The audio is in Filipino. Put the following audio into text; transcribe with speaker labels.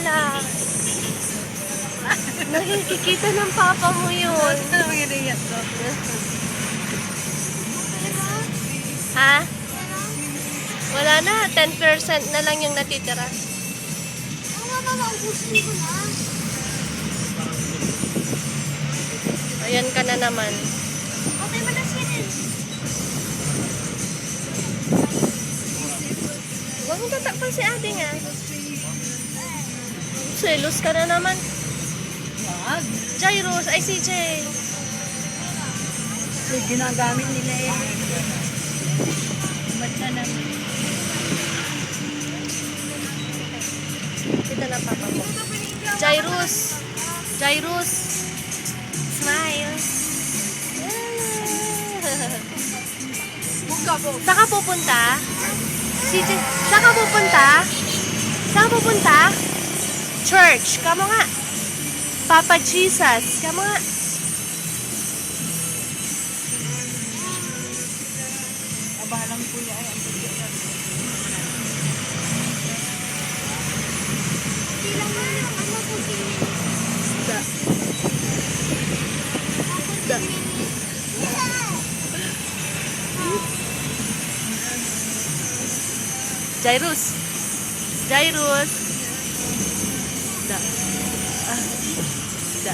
Speaker 1: wala. Nakikita ng papa mo yun. Ha? Wala na. 10% na lang yung natitira. Ayan ka na naman.
Speaker 2: Okay, malasin.
Speaker 1: Huwag mong tatakpan si ate nga. Selos ka na naman.
Speaker 3: Wag.
Speaker 1: Jairus, ay CJ.
Speaker 3: Ginagamit nila eh. Ba't na naman?
Speaker 1: Kita na papa mo. Jairus. Jairus. Smile. Saan ka pupunta? CJ, saan ka pupunta? Saan ka pupunta? Church. Kamo nga. Papa Jesus. Kamo nga.
Speaker 3: Abalang kuya ay ang pagkakas.
Speaker 1: Da. Da. Jairus. Jairus. Da.